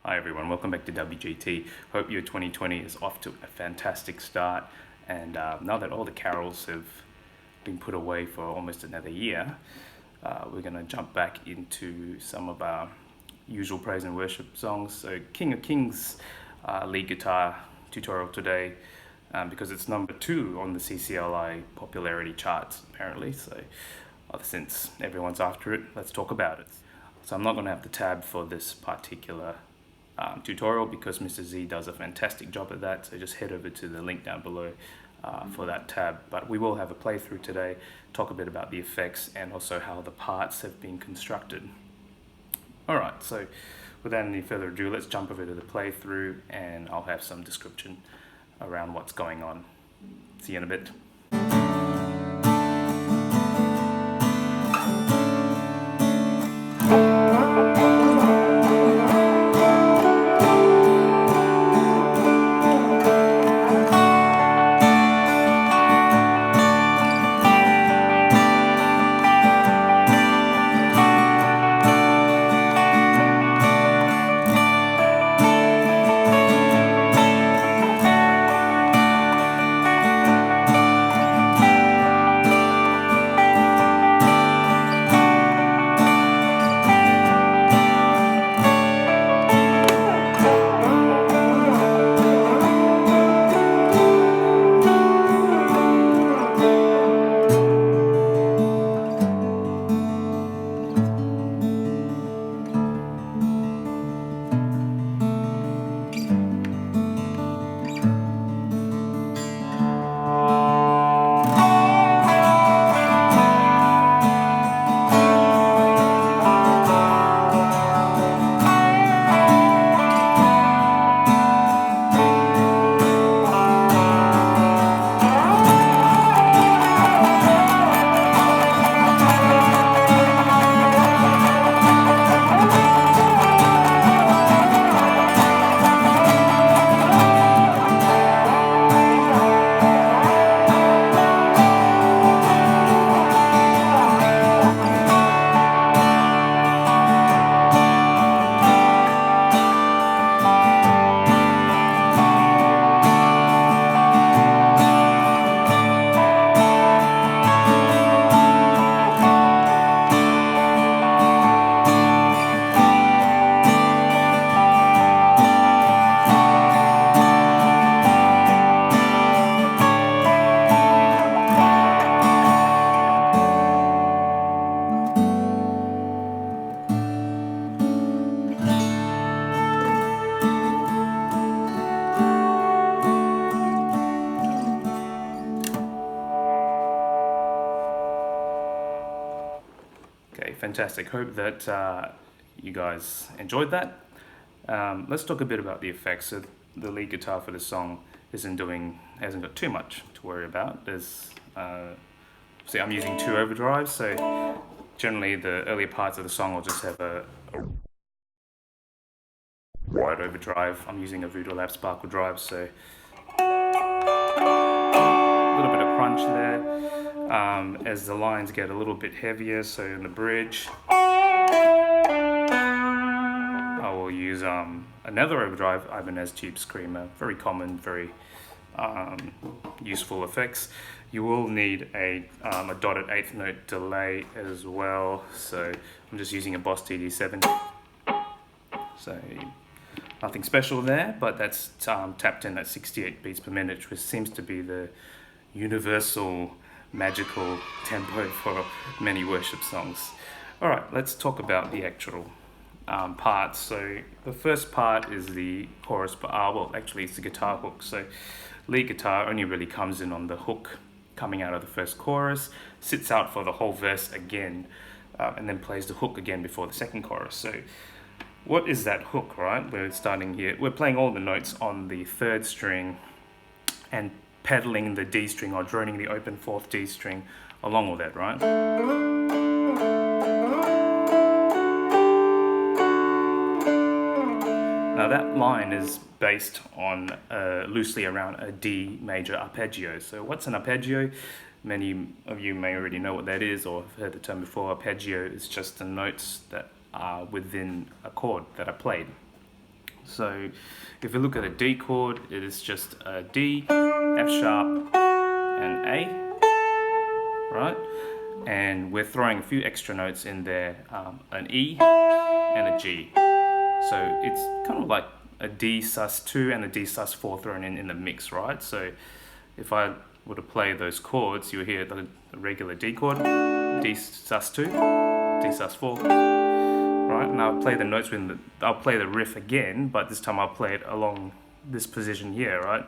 Hi everyone, welcome back to WGT. Hope your 2020 is off to a fantastic start, and now that all the carols have been put away for almost another year, we're going to jump back into some of our usual praise and worship songs. So King of Kings lead guitar tutorial today, because it's number 2 on the CCLI popularity charts apparently, so since everyone's after it, let's talk about it. So I'm not going to have the tab for this particular tutorial because Mr. Z does a fantastic job at that, so just head over to the link down below for that tab. But we will have a playthrough today, talk a bit about the effects and also how the parts have been constructed. Alright, so without any further ado, let's jump over to the playthrough and I'll have some description around what's going on. See you in a bit. Okay, fantastic. Hope that you guys enjoyed that. Let's talk a bit about the effects. So the lead guitar for this song hasn't got too much to worry about. See, I'm using 2 overdrives, so generally the earlier parts of the song will just have a wide overdrive. I'm using a Voodoo Lab Sparkle drive, so a little bit of crunch there. As the lines get a little bit heavier, so in the bridge I will use another overdrive, Ibanez Tube Screamer. Very common, very useful effects. You will need a dotted 8th note delay as well, so I'm just using a Boss TD7, so nothing special there, but that's tapped in at 68 beats per minute, which seems to be the universal magical tempo for many worship songs. Alright, let's talk about the actual parts. So the first part is the chorus, well actually it's the guitar hook. So lead guitar only really comes in on the hook coming out of the first chorus, sits out for the whole verse again, and then plays the hook again before the second chorus. So what is that hook, right? We're starting here, we're playing all the notes on the 3rd string and pedaling the D string or droning the open 4th D string along with it, right? Now that line is based on loosely around a D major arpeggio. So what's an arpeggio? Many of you may already know what that is or have heard the term before. Arpeggio is just the notes that are within a chord that are played. So if you look at a D chord, it is just a D, F sharp, and A, right? And we're throwing a few extra notes in there, an E and a G. So it's kind of like a D sus2 and a D sus4 thrown in the mix, right? So if I were to play those chords, you'll hear the regular D chord, D sus2, D sus4, right? And I'll play the notes I'll play the riff again, but this time I'll play it along this position here, right?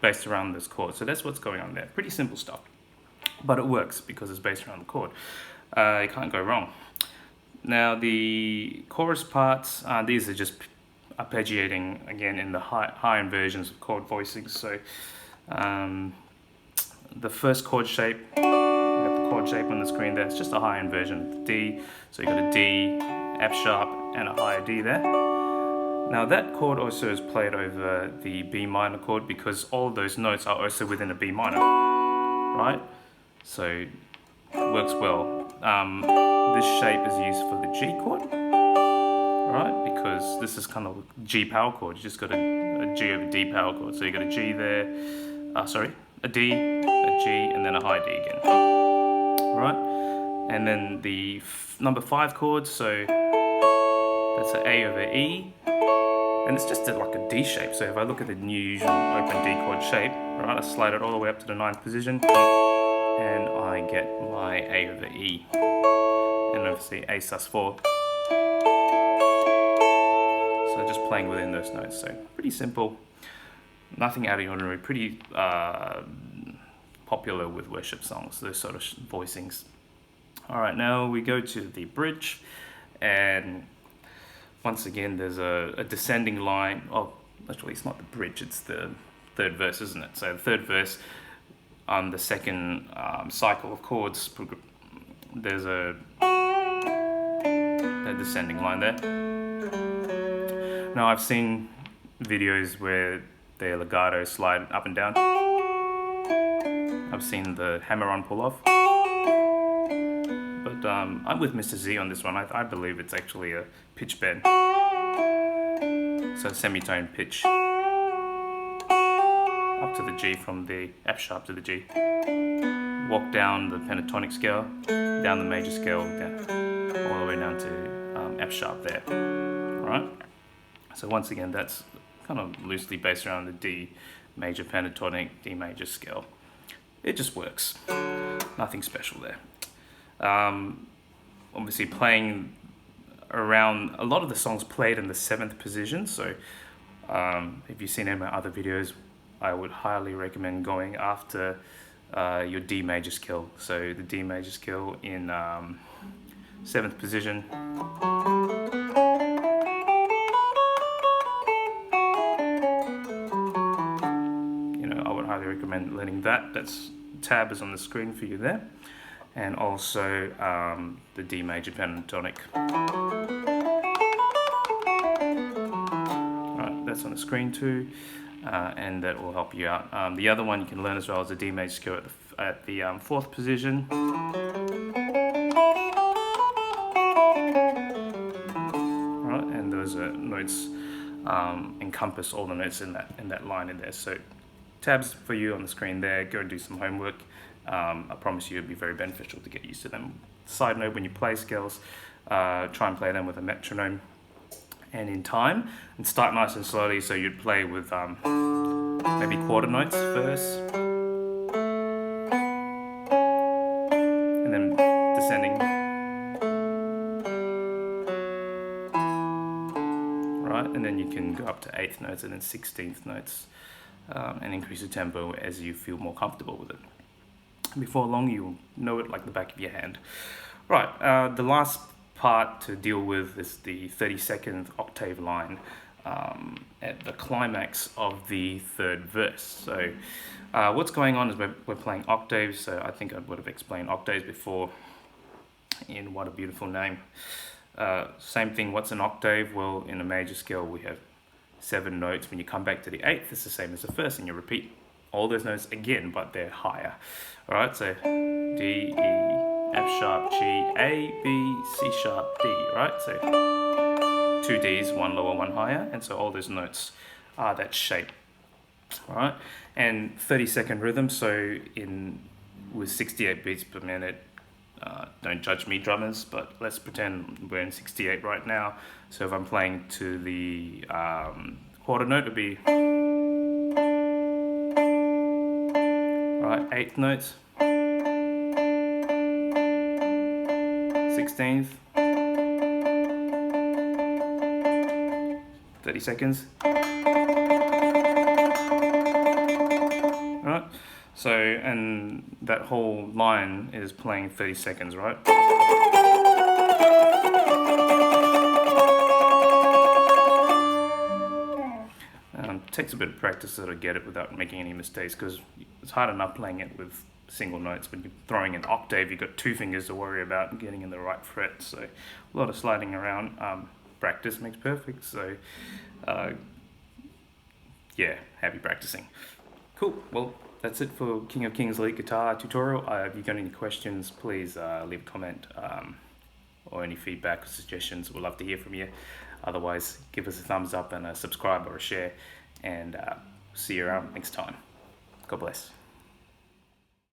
Based around this chord. So that's what's going on there. Pretty simple stuff, but it works because it's based around the chord. You can't go wrong. Now the chorus parts, these are just arpeggiating again in the high-end versions of chord voicings. So the first chord shape, we have the chord shape on the screen there. It's just a high-end version of the D. So you got a D, F sharp, and a higher D there. Now that chord also is played over the B minor chord because all of those notes are also within a B minor, right? So it works well. This shape is used for the G chord, right? Because this is kind of a G power chord. You just got a G over D power chord. So you got a G there, a D, a G, and then a high D again, right? And then the number 5 chord, so that's an A over E. And it's just like a D shape. So if I look at the new usual open D chord shape, right, I slide it all the way up to the 9th position, and I get my A over E, and obviously A sus4. So just playing within those notes. So pretty simple, nothing out of the ordinary. Pretty popular with worship songs, those sort of voicings. All right, now we go to the bridge, and once again, there's a descending line. Oh, actually, it's not the bridge, it's the third verse, isn't it? So the third verse on the second cycle of chords, there's a descending line there. Now, I've seen videos where the legato slide up and down. I've seen the hammer-on pull off. But I'm with Mr. Z on this one. I believe it's actually a pitch bend. So semitone pitch up to the G from the F sharp to the G. Walk down the pentatonic scale, down the major scale, down, all the way down to F sharp there. Right? So once again, that's kind of loosely based around the D major pentatonic, D major scale. It just works. Nothing special there. Obviously playing around, a lot of the songs played in the 7th position, so if you've seen any of my other videos, I would highly recommend going after your D major scale. So the D major scale in 7th position. You know, I would highly recommend learning that. That's tab is on the screen for you there. And also the D major pentatonic. Right, that's on the screen too, and that will help you out. The other one you can learn as well is the D major scale at the 4th position. Right, and those are notes encompass all the notes in that line in there. So tabs for you on the screen there. Go and do some homework. I promise you it'll be very beneficial to get used to them. Side note, when you play scales, try and play them with a metronome and in time, and start nice and slowly. So you'd play with maybe quarter notes first, and then descending, right? And then you can go up to 8th notes and then 16th notes, and increase the tempo as you feel more comfortable with it. Before long, you'll know it like the back of your hand. Right, the last part to deal with is the 32nd octave line at the climax of the 3rd verse. So what's going on is we're playing octaves. So I think I would have explained octaves before in What a Beautiful Name. Same thing, what's an octave? Well, in a major scale, we have 7 notes. When you come back to the 8th, it's the same as the first, and you repeat all those notes again, but they're higher. All right, so D, E, F sharp, G, A, B, C sharp, D, right? So 2 Ds, one lower, one higher, and so all those notes are that shape. All right, and 30-second rhythm. So with 68 beats per minute, don't judge me, drummers, but let's pretend we're in 68 right now. So if I'm playing to the quarter note, it'd be right, 8th notes, 16th, 30 seconds. Right, so, and that whole line is playing 30 seconds, right? It takes a bit of practice to sort of get it without making any mistakes, because it's hard enough playing it with single notes. When you're throwing an octave, you've got 2 fingers to worry about and getting in the right fret, so a lot of sliding around. Practice makes perfect, so yeah, happy practicing. Cool, well, that's it for King of Kings lead guitar tutorial. If you've got any questions, please leave a comment or any feedback or suggestions. We'd love to hear from you. Otherwise, give us a thumbs up and a subscribe or a share, and see you around next time. God bless.